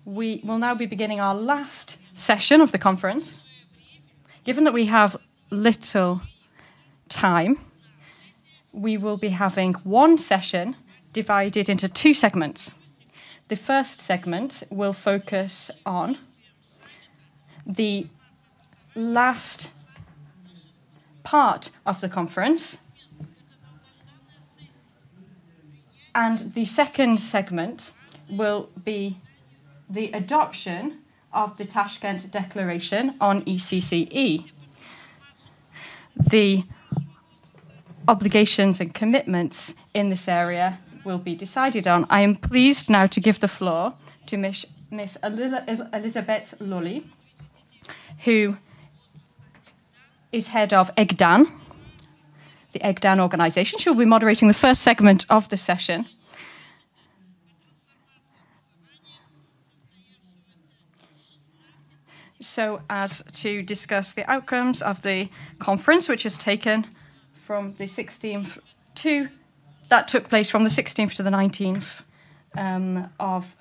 We will now be beginning our last session of the conference. Given that we have little time, we will be having one session divided into two segments. The first segment will focus on the last part of the conference, and the second segment will be the adoption of the Tashkent Declaration on ECCE. The obligations and commitments in this area will be decided on. I am pleased now to give the floor to Miss Elizabeth Lully, who is head of ECDAN, the ECDAN organization. She will be moderating the first segment of the session. So as to discuss the outcomes of the conference, which has taken from the 16th to, that took place from the 16th to the 19th of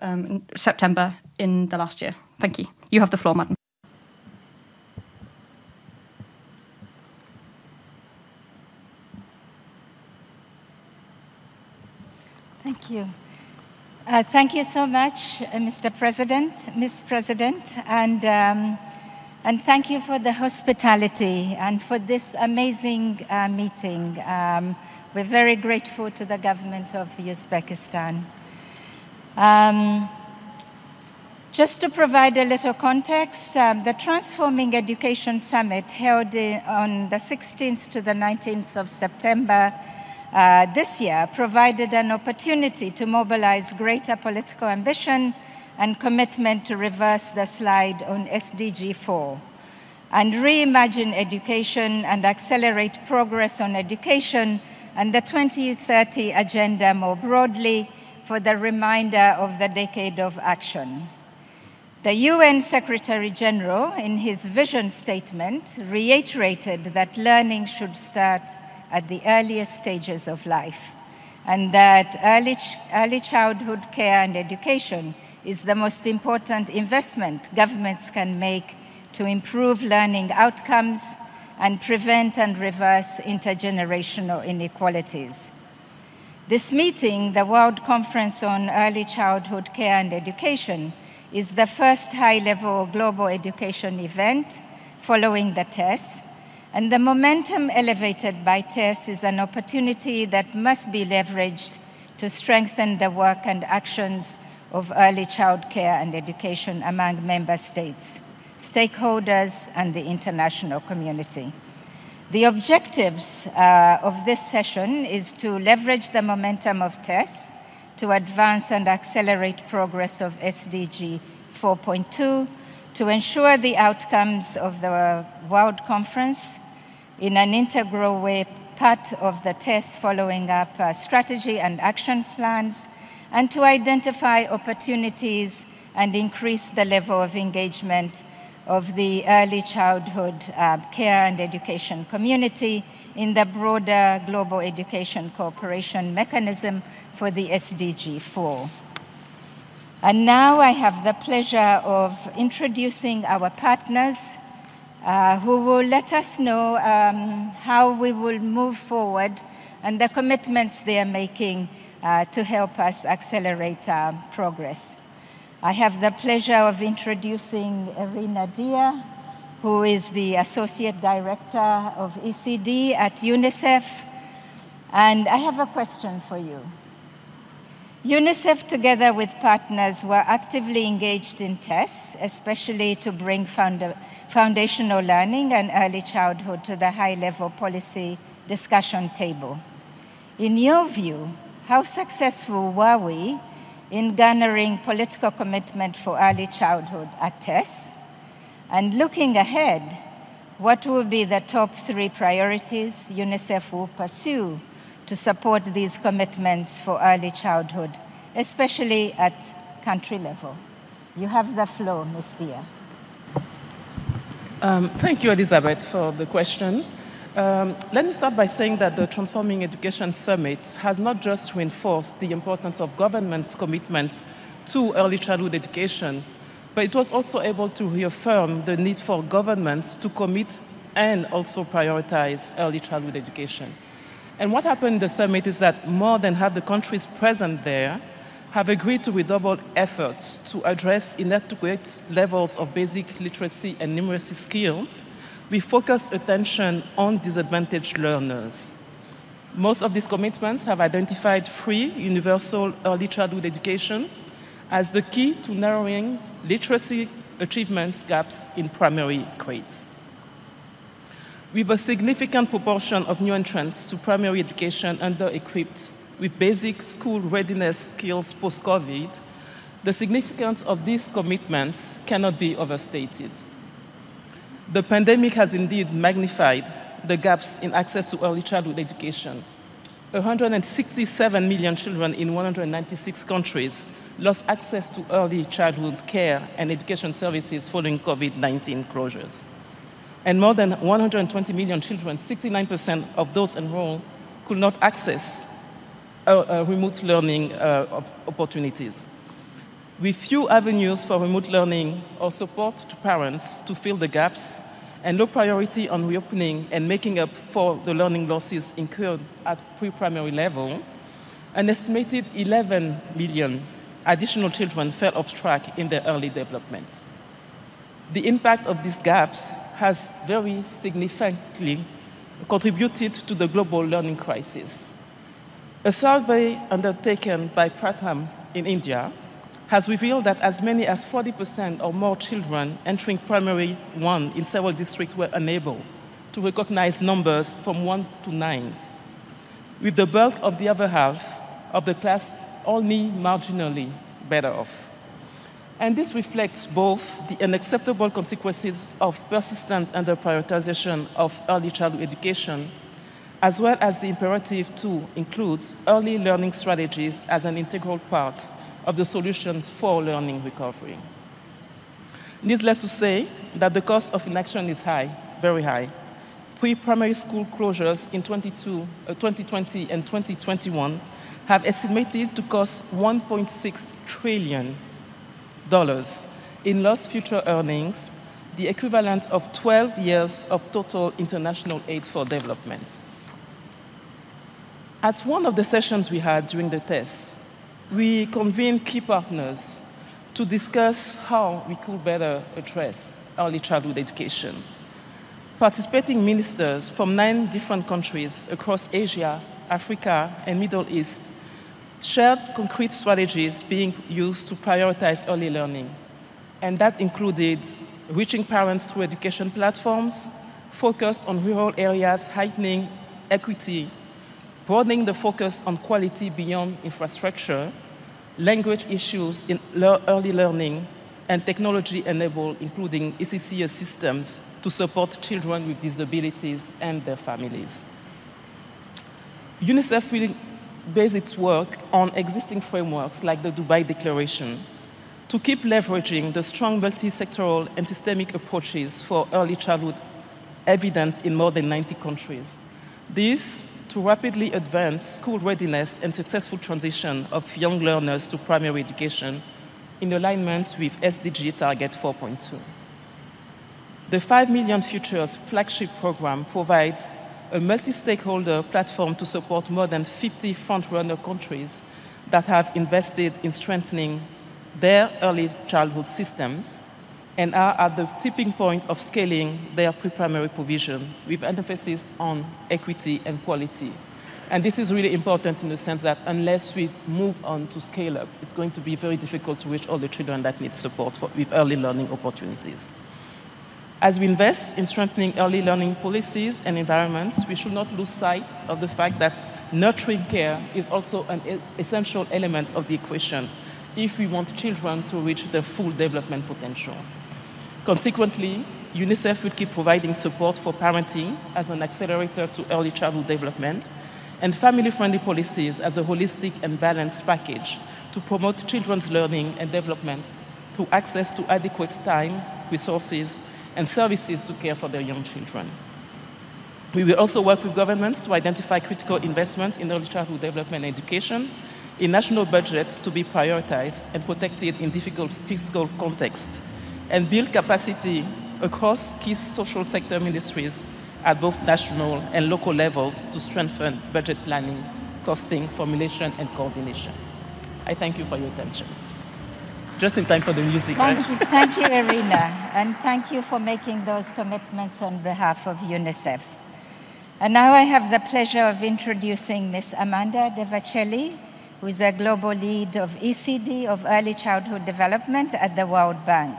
September in the last year. Thank you. You have the floor, Madam. Thank you. Thank you so much, Mr. President, Ms. President, and thank you for the hospitality and for this amazing meeting. We're very grateful to the government of Uzbekistan. Just to provide a little context, the Transforming Education Summit held on the 16th to the 19th of September this year provided an opportunity to mobilize greater political ambition and commitment to reverse the slide on SDG 4 and reimagine education and accelerate progress on education and the 2030 agenda more broadly for the remainder of the decade of action. The UN Secretary General, in his vision statement, reiterated that learning should start at the earliest stages of life, and that early childhood care and education is the most important investment governments can make to improve learning outcomes and prevent and reverse intergenerational inequalities. This meeting, the World Conference on Early Childhood Care and Education, is the first high-level global education event following the TESS, and the momentum elevated by TESS is an opportunity that must be leveraged to strengthen the work and actions of early child care and education among member states, stakeholders, and the international community. The objectives of this session is to leverage the momentum of TESS to advance and accelerate progress of SDG 4.2, to ensure the outcomes of the World Conference in an integral way, part of the TESS following up strategy and action plans, and to identify opportunities and increase the level of engagement of the early childhood care and education community in the broader global education cooperation mechanism for the SDG 4. And now I have the pleasure of introducing our partners who will let us know how we will move forward and the commitments they are making to help us accelerate our progress. I have the pleasure of introducing Irina Dia, who is the Associate Director of ECD at UNICEF. And I have a question for you. UNICEF, together with partners, were actively engaged in TESS, especially to bring foundational learning and early childhood to the high-level policy discussion table. In your view, how successful were we in garnering political commitment for early childhood at TESS? And looking ahead, what will be the top 3 priorities UNICEF will pursue to support these commitments for early childhood, especially at country level? You have the floor, Ms. Dia. Thank you, Elizabeth, for the question. Let me start by saying that the Transforming Education Summit has not just reinforced the importance of government's commitments to early childhood education, but it was also able to reaffirm the need for governments to commit and also prioritize early childhood education. And what happened in the summit is that more than half the countries present there have agreed to redouble efforts to address inadequate levels of basic literacy and numeracy skills with focused attention on disadvantaged learners. Most of these commitments have identified free, universal early childhood education as the key to narrowing literacy achievement gaps in primary grades. With a significant proportion of new entrants to primary education under-equipped with basic school readiness skills post-COVID, the significance of these commitments cannot be overstated. The pandemic has indeed magnified the gaps in access to early childhood education. 167 million children in 196 countries lost access to early childhood care and education services following COVID-19 closures. And more than 120 million children, 69% of those enrolled, could not access remote learning opportunities. With few avenues for remote learning or support to parents to fill the gaps, and low priority on reopening and making up for the learning losses incurred at pre-primary level, an estimated 11 million additional children fell off track in their early development. The impact of these gaps has very significantly contributed to the global learning crisis. A survey undertaken by Pratham in India has revealed that as many as 40% or more children entering primary 1 in several districts were unable to recognize numbers from 1 to 9, with the bulk of the other half of the class only marginally better off. And this reflects both the unacceptable consequences of persistent under-prioritization of early childhood education, as well as the imperative to include early learning strategies as an integral part of the solutions for learning recovery. Needless to say that the cost of inaction is high, very high. Pre-primary school closures in 2020 and 2021 have estimated to cost $1.6 trillion in lost future earnings, the equivalent of 12 years of total international aid for development. At one of the sessions we had during the tests, we convened key partners to discuss how we could better address early childhood education. Participating ministers from 9 different countries across Asia, Africa, and Middle East shared concrete strategies being used to prioritize early learning, and that included reaching parents through education platforms, focus on rural areas, heightening equity, broadening the focus on quality beyond infrastructure, language issues in early learning, and technology-enabled, including ECDAN systems to support children with disabilities and their families. UNICEF will base its work on existing frameworks like the Dubai Declaration to keep leveraging the strong multi-sectoral and systemic approaches for early childhood evidence in more than 90 countries. This to rapidly advance school readiness and successful transition of young learners to primary education in alignment with SDG Target 4.2. The 5 Million Futures flagship program provides a multi-stakeholder platform to support more than 50 front-runner countries that have invested in strengthening their early childhood systems and are at the tipping point of scaling their pre-primary provision with emphasis on equity and quality. And this is really important in the sense that unless we move on to scale up, it's going to be very difficult to reach all the children that need support with early learning opportunities. As we invest in strengthening early learning policies and environments, we should not lose sight of the fact that nurturing care is also an essential element of the equation if we want children to reach their full development potential. Consequently, UNICEF will keep providing support for parenting as an accelerator to early childhood development and family-friendly policies as a holistic and balanced package to promote children's learning and development through access to adequate time, resources, and services to care for their young children. We will also work with governments to identify critical investments in early childhood development and education, in national budgets to be prioritized and protected in difficult fiscal contexts, and build capacity across key social sector ministries at both national and local levels to strengthen budget planning, costing, formulation, and coordination. I thank you for your attention. Just in time for the music, right? Thank you, Irina, and thank you for making those commitments on behalf of UNICEF. And now I have the pleasure of introducing Ms. Amanda Devacelli, who is a global lead of ECD, of Early Childhood Development at the World Bank.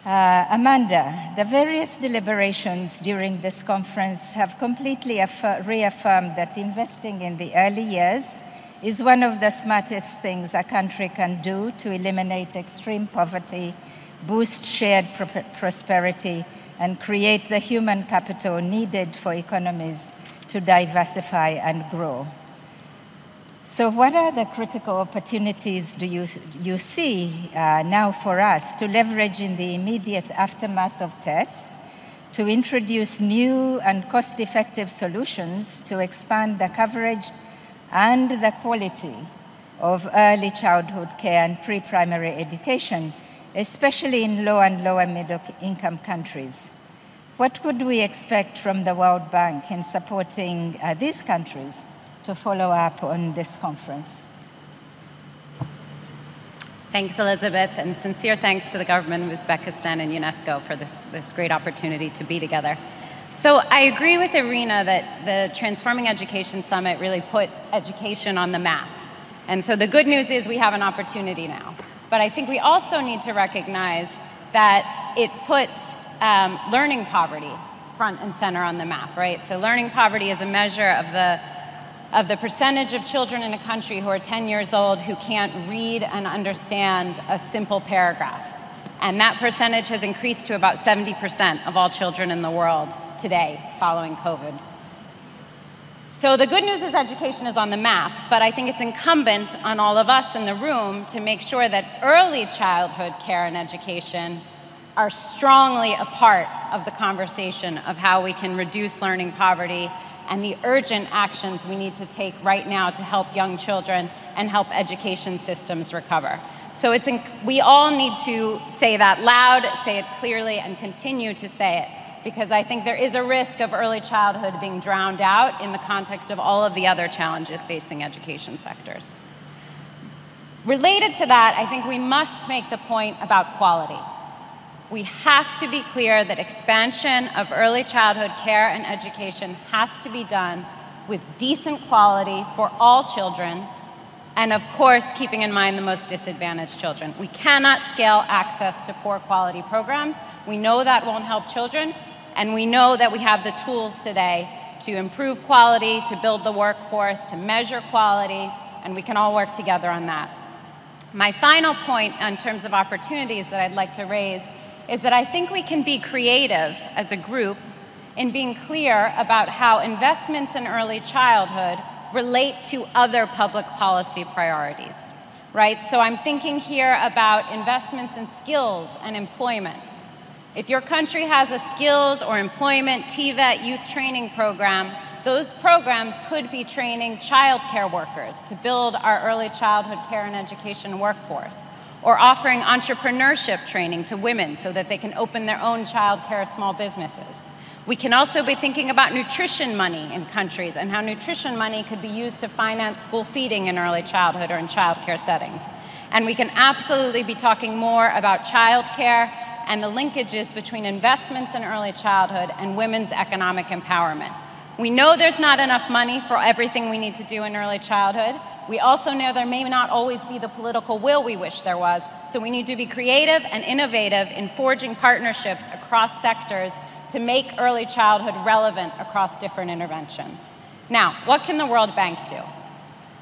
Amanda, the various deliberations during this conference have completely reaffirmed that investing in the early years is one of the smartest things a country can do to eliminate extreme poverty, boost shared prosperity, and create the human capital needed for economies to diversify and grow. So what are the critical opportunities do you see now for us to leverage in the immediate aftermath of tests to introduce new and cost-effective solutions to expand the coverage and the quality of early childhood care and pre-primary education, especially in low and lower middle income countries? What could we expect from the World Bank in supporting these countries to follow up on this conference? Thanks, Elizabeth, and sincere thanks to the government of Uzbekistan and UNESCO for this great opportunity to be together. So I agree with Irina that the Transforming Education Summit really put education on the map. And so the good news is we have an opportunity now. But I think we also need to recognize that it put learning poverty front and center on the map, right? So learning poverty is a measure of the percentage of children in a country who are 10 years old who can't read and understand a simple paragraph. And that percentage has increased to about 70% of all children in the world today following COVID. So the good news is education is on the map, but I think it's incumbent on all of us in the room to make sure that early childhood care and education are strongly a part of the conversation of how we can reduce learning poverty and the urgent actions we need to take right now to help young children and help education systems recover. So we all need to say that loud, say it clearly, and continue to say it, because I think there is a risk of early childhood being drowned out in the context of all of the other challenges facing education sectors. Related to that, I think we must make the point about quality. We have to be clear that expansion of early childhood care and education has to be done with decent quality for all children, and of course, keeping in mind the most disadvantaged children. We cannot scale access to poor quality programs. We know that won't help children, and we know that we have the tools today to improve quality, to build the workforce, to measure quality, and we can all work together on that. My final point in terms of opportunities that I'd like to raise is that I think we can be creative as a group in being clear about how investments in early childhood relate to other public policy priorities, right? So I'm thinking here about investments in skills and employment. If your country has a skills or employment TVET youth training program, those programs could be training childcare workers to build our early childhood care and education workforce, or offering entrepreneurship training to women so that they can open their own childcare small businesses. We can also be thinking about nutrition money in countries and how nutrition money could be used to finance school feeding in early childhood or in childcare settings. And we can absolutely be talking more about childcare and the linkages between investments in early childhood and women's economic empowerment. We know there's not enough money for everything we need to do in early childhood. We also know there may not always be the political will we wish there was, so we need to be creative and innovative in forging partnerships across sectors to make early childhood relevant across different interventions. Now, what can the World Bank do?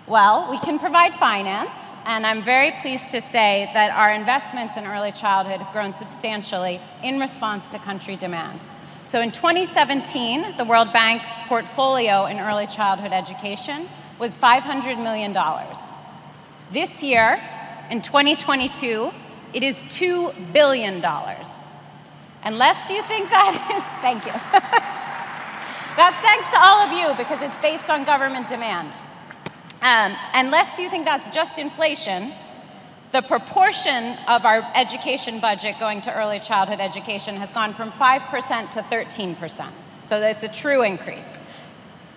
Well, we can provide finance, and I'm very pleased to say that our investments in early childhood have grown substantially in response to country demand. So in 2017, the World Bank's portfolio in early childhood education was $500 million. This year, in 2022, it is $2 billion. Unless do you think that is, thank you. That's thanks to all of you because it's based on government demand. And lest you think that's just inflation, the proportion of our education budget going to early childhood education has gone from 5% to 13%. So that's a true increase.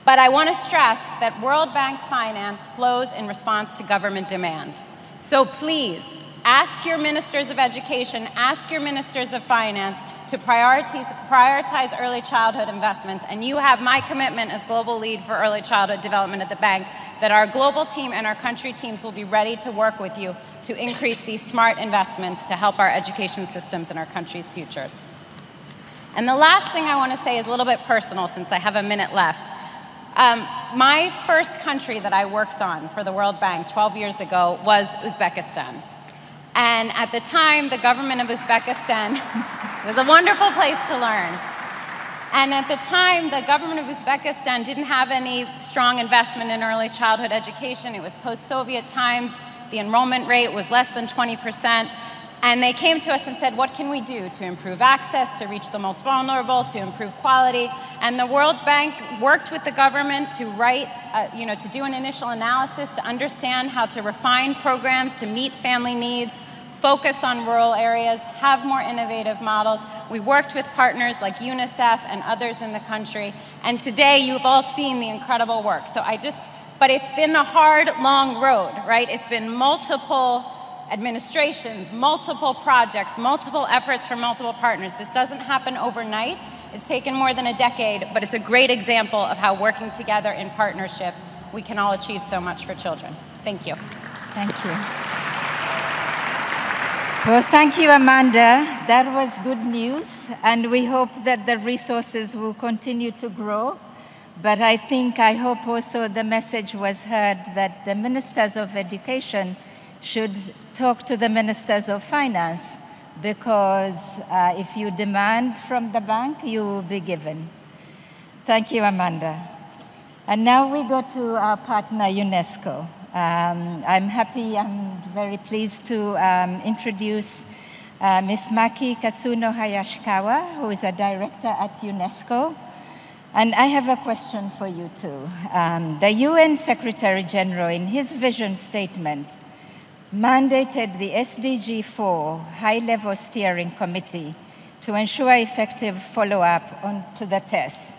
But I want to stress that World Bank finance flows in response to government demand. So please, ask your ministers of education, ask your ministers of finance to prioritize early childhood investments. And you have my commitment as global lead for early childhood development at the bank that our global team and our country teams will be ready to work with you to increase these smart investments to help our education systems and our country's futures. And the last thing I want to say is a little bit personal since I have a minute left. My first country that I worked on for the World Bank 12 years ago was Uzbekistan. And at the time, the government of Uzbekistan was a wonderful place to learn. And at the time, the government of Uzbekistan didn't have any strong investment in early childhood education. It was post-Soviet times. The enrollment rate was less than 20%. And they came to us and said, what can we do to improve access, to reach the most vulnerable, to improve quality? And the World Bank worked with the government to to do an initial analysis, to understand how to refine programs to meet family needs, focus on rural areas, have more innovative models. We worked with partners like UNICEF and others in the country. And today, you've all seen the incredible work. But it's been a hard, long road, right? It's been multiple administrations, multiple projects, multiple efforts from multiple partners. This doesn't happen overnight. It's taken more than a decade, but it's a great example of how working together in partnership, we can all achieve so much for children. Thank you. Thank you. Well, thank you, Amanda. That was good news, and we hope that the resources will continue to grow. But I hope also the message was heard that the ministers of education should talk to the ministers of finance, because if you demand from the bank, you will be given. Thank you, Amanda. And now we go to our partner, UNESCO. I'm happy and very pleased to introduce Ms. Maki Katsuno Hayashikawa, who is a director at UNESCO. And I have a question for you too. The UN Secretary General, in his vision statement, mandated the SDG 4 High-Level Steering Committee to ensure effective follow-up to the tests.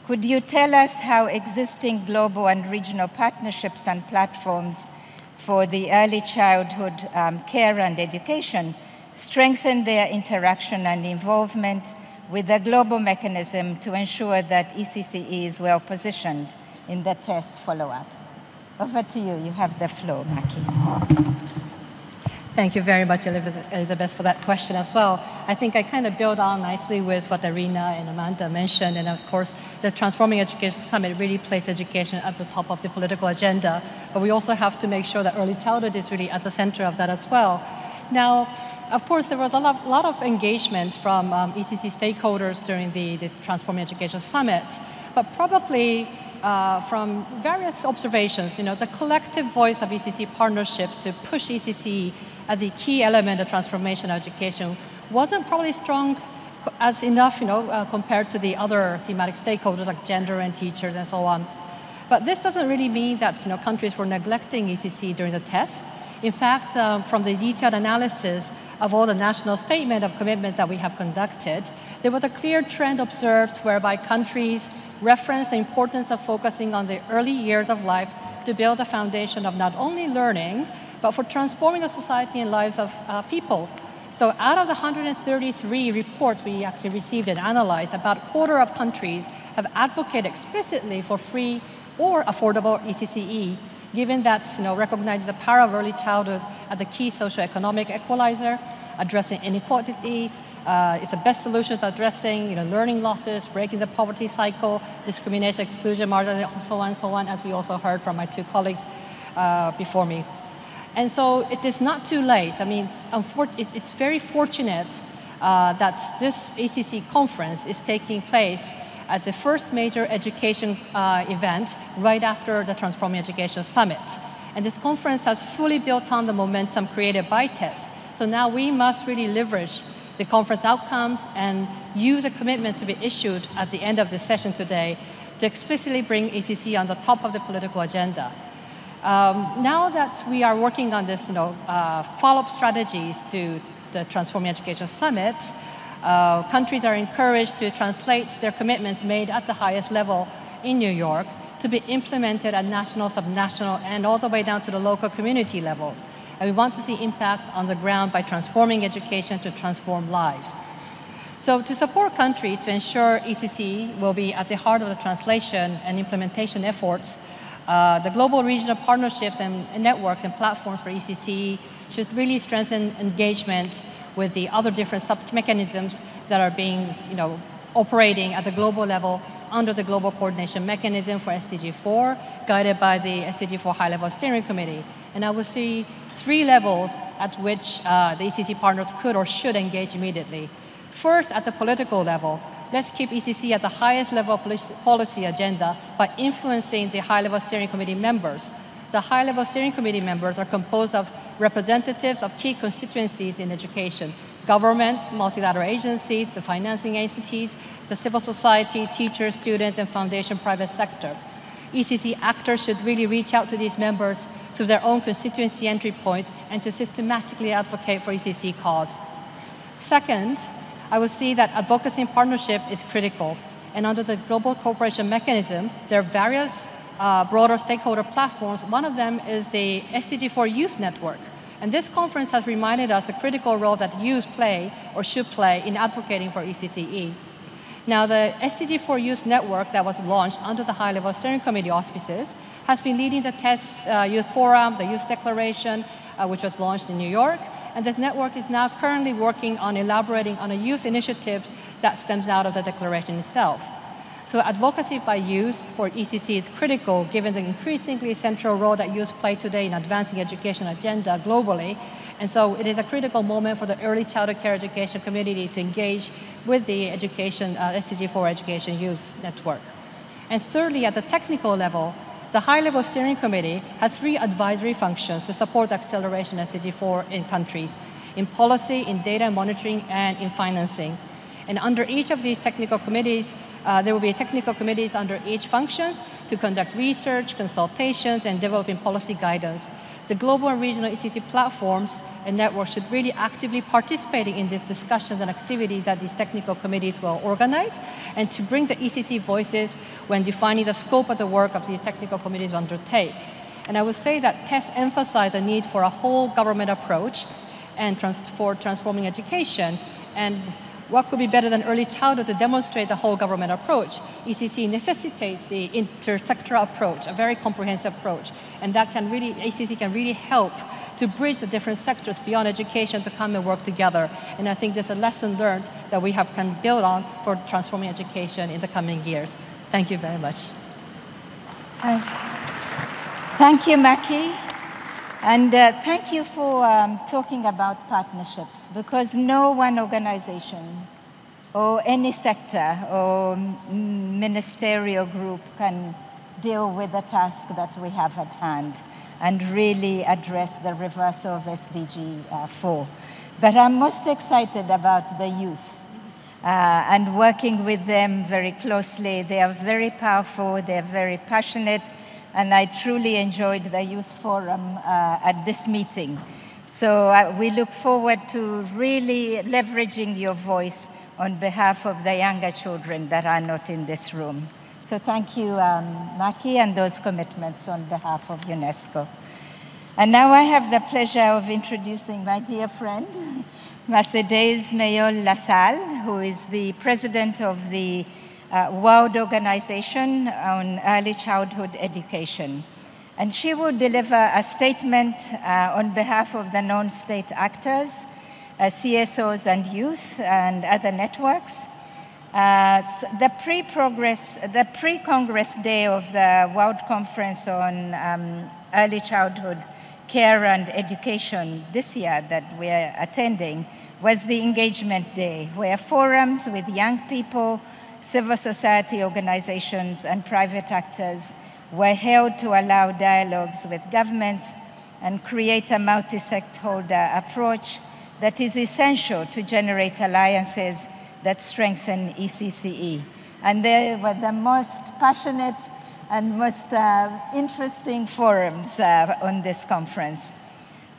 Could you tell us how existing global and regional partnerships and platforms for the early childhood care and education strengthen their interaction and involvement with the global mechanism to ensure that ECCE is well positioned in the test follow-up? Over to you. You have the floor, Maki. Thank you very much, Elizabeth, for that question as well. I think I kind of build on nicely with what Irina and Amanda mentioned. And of course, the Transforming Education Summit really placed education at the top of the political agenda. But we also have to make sure that early childhood is really at the center of that as well. Now, of course, there was a lot of engagement from ECC stakeholders during the Transforming Education Summit. But probably from various observations, the collective voice of ECC partnerships to push ECC as the key element of transformation of education wasn't probably strong as enough, compared to the other thematic stakeholders like gender and teachers and so on. But this doesn't really mean that countries were neglecting ECC during the tests. In fact, from the detailed analysis of all the national statement of commitment that we have conducted, there was a clear trend observed whereby countries reference the importance of focusing on the early years of life to build a foundation of not only learning, but for transforming the society and lives of people. So out of the 133 reports we actually received and analyzed, about a quarter of countries have advocated explicitly for free or affordable ECCE, given that recognizes the power of early childhood as a key socioeconomic equalizer, addressing inequalities. It's the best solution to addressing learning losses, breaking the poverty cycle, discrimination, exclusion, marginalization, so on, as we also heard from my two colleagues before me. And so it is not too late. I mean, it's very fortunate that this ACC conference is taking place as the first major education event right after the Transforming Education Summit. And this conference has fully built on the momentum created by TESS. So now we must really leverage the conference outcomes and use a commitment to be issued at the end of this session today to explicitly bring ACC on the top of the political agenda. Now that we are working on this, follow-up strategies to the Transforming Education Summit, countries are encouraged to translate their commitments made at the highest level in New York to be implemented at national, subnational, and all the way down to the local community levels. And we want to see impact on the ground by transforming education to transform lives. So to support countries to ensure ECCE will be at the heart of the translation and implementation efforts, the global regional partnerships and networks and platforms for ECCE should really strengthen engagement with the other different sub-mechanisms that are being operating at the global level under the Global Coordination Mechanism for SDG 4, guided by the SDG 4 High-Level Steering Committee. And I will see 3 levels at which the ECCE partners could or should engage immediately. First, at the political level, let's keep ECCE at the highest level policy agenda by influencing the High-Level Steering Committee members. The High-Level Steering Committee members are composed of representatives of key constituencies in education: governments, multilateral agencies, the financing entities, the civil society, teachers, students, and foundation private sector. ECCE actors should really reach out to these members through their own constituency entry points and to systematically advocate for ECCE cause. Second, I would see that advocacy and partnership is critical. And under the Global Cooperation Mechanism, there are various broader stakeholder platforms. One of them is the SDG 4 Youth Network. And this conference has reminded us the critical role that youth play or should play in advocating for ECCE. Now, the SDG 4 Youth Network that was launched under the High-Level Steering Committee auspices has been leading the TESS Youth Forum, the Youth Declaration, which was launched in New York. And this network is now currently working on elaborating on a youth initiative that stems out of the declaration itself. So advocacy by youth for ECCE is critical given the increasingly central role that youth play today in advancing education agenda globally. And so it is a critical moment for the early childhood care education community to engage with the education, SDG 4 Education Youth Network. And thirdly, at the technical level, the High-Level Steering Committee has 3 advisory functions to support the acceleration of SDG 4 in countries: in policy, in data monitoring, and in financing. And under each of these technical committees, there will be technical committees under each functions to conduct research, consultations, and developing policy guidance. The global and regional ECCE platforms and networks should really actively participate in these discussions and activities that these technical committees will organize, and to bring the ECCE voices when defining the scope of the work of these technical committees undertake. And I would say that TESS emphasized the need for a whole government approach and for transforming education. And what could be better than early childhood to demonstrate the whole government approach? ECCE necessitates the intersectoral approach, a very comprehensive approach, and that can really, ECCE can really help to bridge the different sectors beyond education to come and work together. And I think there's a lesson learned that we can build on for transforming education in the coming years. Thank you very much. Thank you, Maki. And thank you for talking about partnerships, because no one organization or any sector or ministerial group can deal with the task that we have at hand and really address the reversal of SDG 4. But I'm most excited about the youth and working with them very closely. They are very powerful, they're very passionate, and I truly enjoyed the Youth Forum at this meeting. So we look forward to really leveraging your voice on behalf of the younger children that are not in this room. So thank you, Maki, and those commitments on behalf of UNESCO. And now I have the pleasure of introducing my dear friend, Mercedes Mayol-Lassalle, who is the president of the World Organization on Early Childhood Education. And she will deliver a statement on behalf of the non-state actors, CSOs and youth and other networks. The pre-Congress day of the World Conference on Early Childhood Care and Education this year that we are attending was the engagement day, where forums with young people, civil society organizations, and private actors were held to allow dialogues with governments and create a multi-stakeholder approach that is essential to generate alliances that strengthen ECCE. And they were the most passionate and most interesting forums on this conference.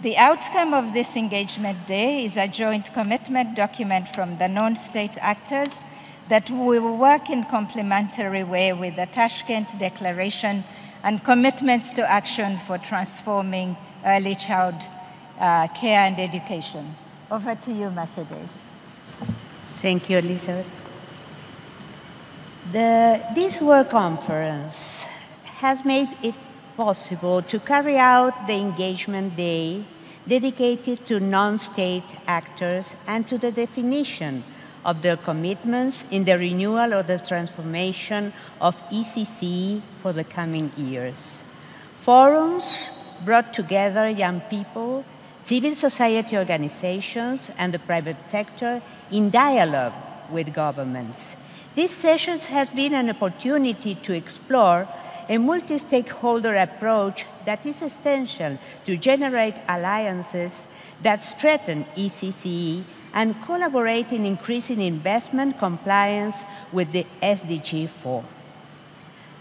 The outcome of this engagement day is a joint commitment document from the non-state actors that will work in complementary way with the Tashkent Declaration and commitments to action for transforming early child care and education. Over to you, Mercedes. Thank you, Elizabeth. This World Conference has made it possible to carry out the Engagement Day dedicated to non-state actors and to the definition of their commitments in the renewal or the transformation of ECCE for the coming years. Forums brought together young people, civil society organizations, and the private sector in dialogue with governments. These sessions have been an opportunity to explore a multi-stakeholder approach that is essential to generate alliances that strengthen ECCE and collaborate in increasing investment compliance with the SDG 4.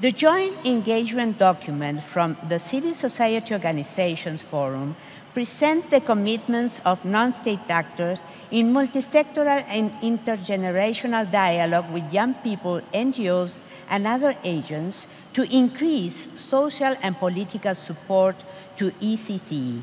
The joint engagement document from the Civil Society Organizations Forum presents the commitments of non-state actors in multi-sectoral and intergenerational dialogue with young people, NGOs, and other agents to increase social and political support to ECCE.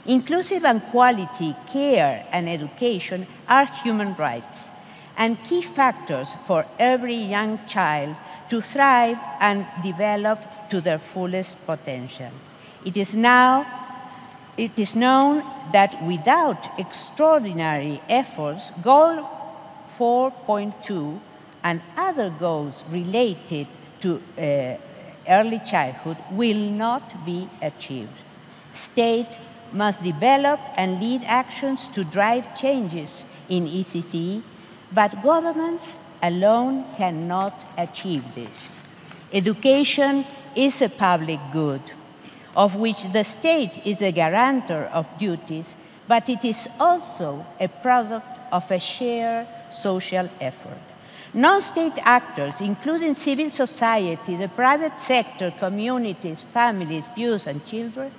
Inclusive and quality care and education are human rights and key factors for every young child to thrive and develop to their fullest potential. It is known that without extraordinary efforts, Goal 4.2 and other goals related to early childhood will not be achieved. State must develop and lead actions to drive changes in ECCE, but governments alone cannot achieve this. Education is a public good, of which the state is a guarantor of duties, but it is also a product of a shared social effort. Non-state actors, including civil society, the private sector, communities, families, youth, and children,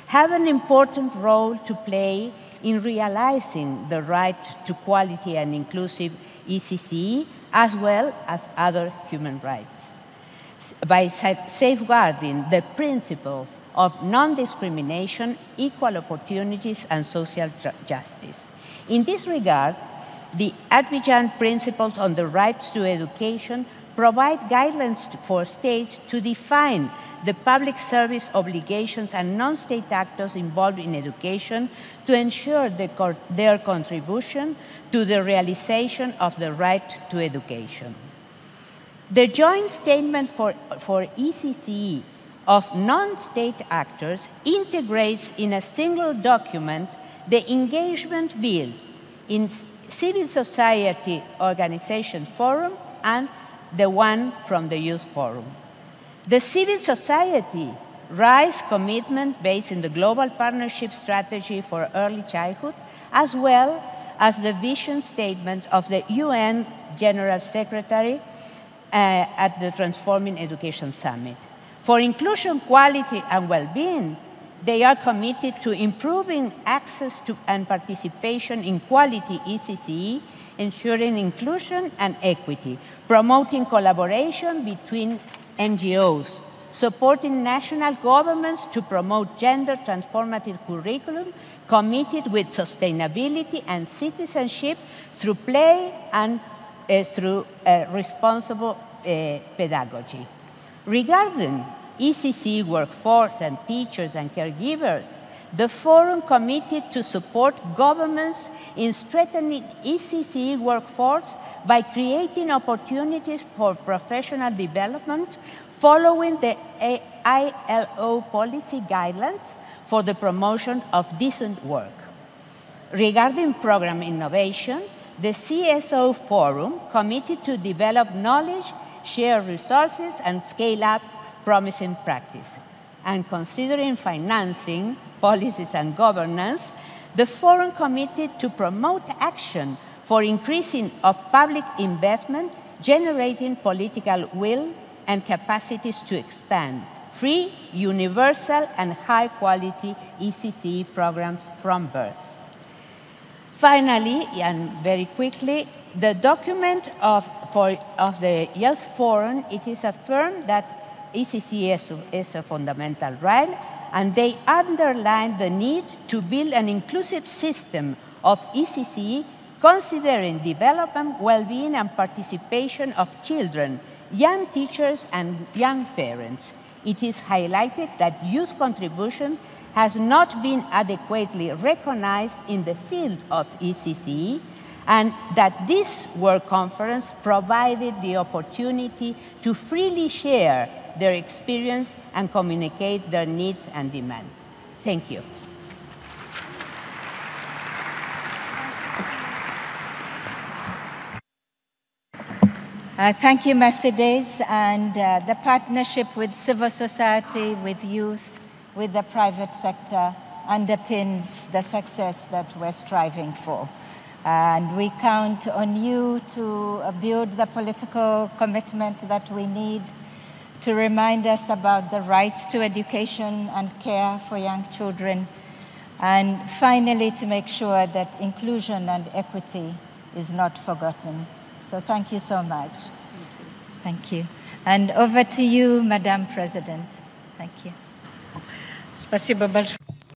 have an important role to play in realizing the right to quality and inclusive ECCE, as well as other human rights, by safeguarding the principles of non-discrimination, equal opportunities, and social justice. In this regard, the Abidjan Principles on the Rights to Education provide guidelines for states to define the public service obligations and non-state actors involved in education to ensure their contribution to the realization of the right to education. The joint statement for ECCE of non-state actors integrates in a single document the engagement built in Civil Society Organization Forum and the one from the Youth Forum. The civil society RISE commitment based in the Global Partnership Strategy for Early Childhood, as well as the vision statement of the UN General Secretary at the Transforming Education Summit. For inclusion, quality, and well-being, they are committed to improving access to and participation in quality ECCE, ensuring inclusion and equity, promoting collaboration between NGOs, supporting national governments to promote gender transformative curriculum, committed with sustainability and citizenship through play and through responsible pedagogy. Regarding ECCE workforce and teachers and caregivers, the Forum committed to support governments in strengthening ECCE workforce by creating opportunities for professional development following the ILO policy guidelines for the promotion of decent work. Regarding program innovation, the CSO Forum committed to develop knowledge, share resources, and scale up promising practice. And considering financing, policies, and governance, the Forum committed to promote action for increasing of public investment, generating political will, and capacities to expand free, universal, and high-quality ECCE programs from birth. Finally, and very quickly, the document of the Youth Forum, it is affirmed that ECCE is a fundamental right, and they underline the need to build an inclusive system of ECCE considering development, well-being, and participation of children, young teachers, and young parents. It is highlighted that youth contribution has not been adequately recognized in the field of ECCE, and that this World Conference provided the opportunity to freely share their experience and communicate their needs and demands. Thank you. Thank you, Mercedes, and the partnership with civil society, with youth, with the private sector underpins the success that we're striving for. And we count on you to build the political commitment that we need to remind us about the rights to education and care for young children, and finally to make sure that inclusion and equity is not forgotten. So thank you so much. Thank you. And over to you, Madam President. Thank you. Спасибо большое.